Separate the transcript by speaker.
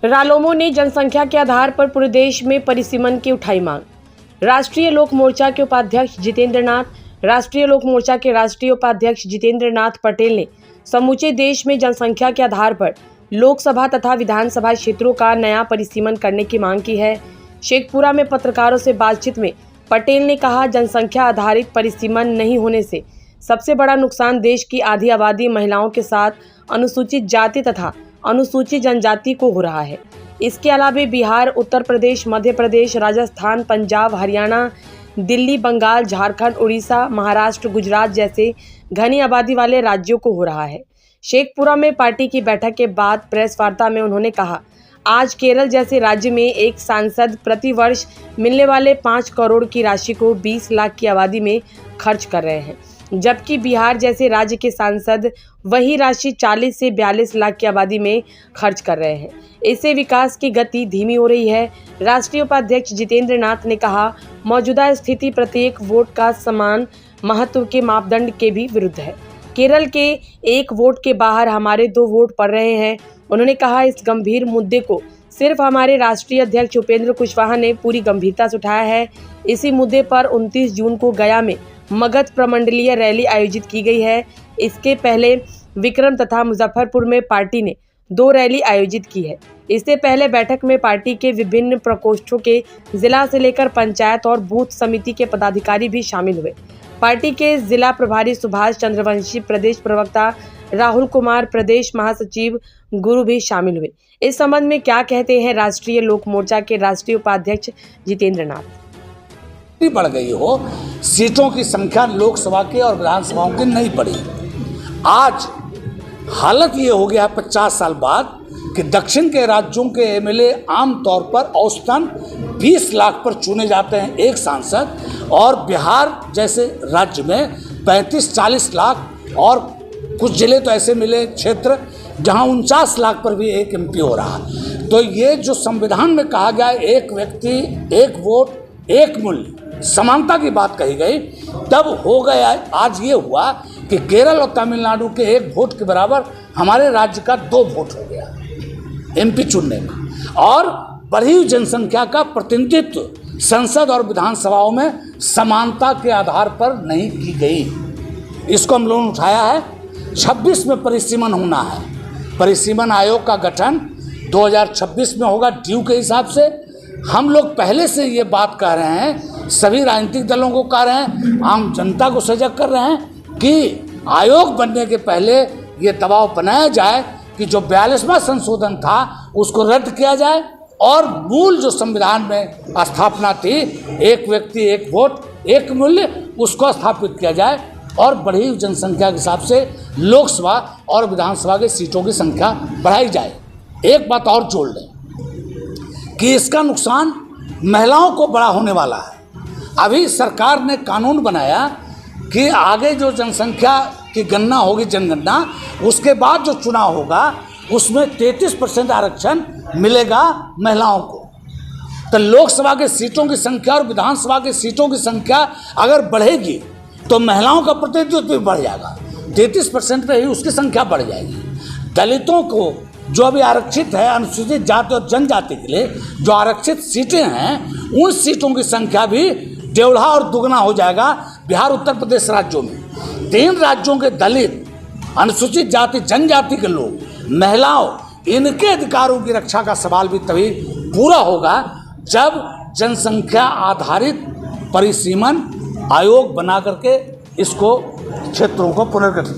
Speaker 1: रालोमो ने जनसंख्या के आधार पर पूरे देश में परिसीमन की उठाई मांग। राष्ट्रीय लोक मोर्चा के उपाध्यक्ष जितेंद्र नाथ, राष्ट्रीय लोक मोर्चा के राष्ट्रीय उपाध्यक्ष जितेंद्र नाथ पटेल ने समूचे देश में जनसंख्या के आधार पर लोकसभा तथा विधानसभा क्षेत्रों का नया परिसीमन करने की मांग की है। शेखपुरा में पत्रकारों से बातचीत में पटेल ने कहा, जनसंख्या आधारित परिसीमन नहीं होने से सबसे बड़ा नुकसान देश की आधी आबादी महिलाओं के साथ अनुसूचित जाति तथा अनुसूचित जनजाति को हो रहा है। इसके अलावा बिहार, उत्तर प्रदेश, मध्य प्रदेश, राजस्थान, पंजाब, हरियाणा, दिल्ली, बंगाल, झारखंड, उड़ीसा, महाराष्ट्र, गुजरात जैसे घनी आबादी वाले राज्यों को हो रहा है। शेखपुरा में पार्टी की बैठक के बाद प्रेस वार्ता में उन्होंने कहा, आज केरल जैसे राज्य में एक सांसद प्रति वर्ष मिलने वाले 5 करोड़ की राशि को 20 लाख की आबादी में खर्च कर रहे हैं, जबकि बिहार जैसे राज्य के सांसद वही राशि 40 से 42 लाख की आबादी में खर्च कर रहे हैं। इससे विकास की गति धीमी हो रही है। राष्ट्रीय उपाध्यक्ष जितेंद्र नाथ ने कहा, मौजूदा स्थिति प्रत्येक वोट का समान महत्व के मापदंड के भी विरुद्ध है। केरल के 1 वोट के बाहर हमारे 2 वोट पड़ रहे हैं। उन्होंने कहा, इस गंभीर मुद्दे को सिर्फ हमारे राष्ट्रीय अध्यक्ष उपेंद्र कुशवाहा ने पूरी गंभीरता से उठाया है। इसी मुद्दे पर 29 जून को गया में मगध प्रमंडलीय रैली आयोजित की गई है। इसके पहले विक्रम तथा मुजफ्फरपुर में पार्टी ने 2 रैली आयोजित की है। इससे पहले बैठक में पार्टी के विभिन्न प्रकोष्ठों के जिला से लेकर पंचायत और बूथ समिति के पदाधिकारी भी शामिल हुए। पार्टी के जिला प्रभारी सुभाष चंद्रवंशी, प्रदेश प्रवक्ता राहुल कुमार, प्रदेश महासचिव गुरु भी शामिल हुए। इस संबंध में क्या कहते हैं राष्ट्रीय लोक मोर्चा के राष्ट्रीय उपाध्यक्ष जितेंद्र नाथ।
Speaker 2: बढ़ गई हो, सीटों की संख्या लोकसभा के और विधानसभाओं की नहीं बढ़ी। आज हालत ये हो गया 50 साल बाद कि दक्षिण के राज्यों के एमएलए आमतौर पर औसतन 20 लाख पर चुने जाते हैं एक सांसद, और बिहार जैसे राज्य में 35-40 लाख, और कुछ जिले तो ऐसे मिले क्षेत्र जहां 49 लाख पर भी एक एमपी हो रहा। तो ये जो संविधान में कहा गया, एक व्यक्ति एक वोट एक मूल्य, समानता की बात कही गई, तब हो गया। आज ये हुआ कि केरल और तमिलनाडु के 1 वोट के बराबर हमारे राज्य का 2 वोट हो गया एमपी चुनने में, और बढ़ी हुई जनसंख्या का प्रतिनिधित्व संसद और विधानसभाओं में समानता के आधार पर नहीं की गई। इसको हम लोगों ने उठाया है। 26 में परिसीमन होना है। परिसीमन आयोग का गठन 2026 में होगा ड्यू के हिसाब से। हम लोग पहले से ये बात कह रहे हैं, सभी राजनीतिक दलों को कह रहे हैं, आम जनता को सजग कर रहे हैं कि आयोग बनने के पहले ये दबाव बनाया जाए कि जो 42वां संशोधन था उसको रद्द किया जाए, और मूल जो संविधान में स्थापना थी, एक व्यक्ति एक वोट एक मूल्य, उसको स्थापित किया जाए, और बढ़ी हुई जनसंख्या के हिसाब से लोकसभा और विधानसभा की सीटों की संख्या बढ़ाई जाए। एक बात और जोड़ लें कि इसका नुकसान महिलाओं को बड़ा होने वाला है। अभी सरकार ने कानून बनाया कि आगे जो जनसंख्या की गणना होगी, जनगणना, उसके बाद जो चुनाव होगा उसमें 33% आरक्षण मिलेगा महिलाओं को। तो लोकसभा के सीटों की संख्या और विधानसभा की सीटों की संख्या अगर बढ़ेगी तो महिलाओं का प्रतिनिधित्व भी बढ़ जाएगा। 33% पे ही उसकी संख्या बढ़ जाएगी। दलितों को जो अभी आरक्षित है, अनुसूचित जाति और जनजाति के लिए जो आरक्षित सीटें हैं, उन सीटों की संख्या भी 1.5 और दुगना हो जाएगा बिहार, उत्तर प्रदेश राज्यों में। 3 राज्यों के दलित, अनुसूचित जाति, जनजाति के लोग, महिलाओं, इनके अधिकारों की रक्षा का सवाल भी तभी पूरा होगा जब जनसंख्या आधारित परिसीमन आयोग बना करके इसको क्षेत्रों को पुनर्गठित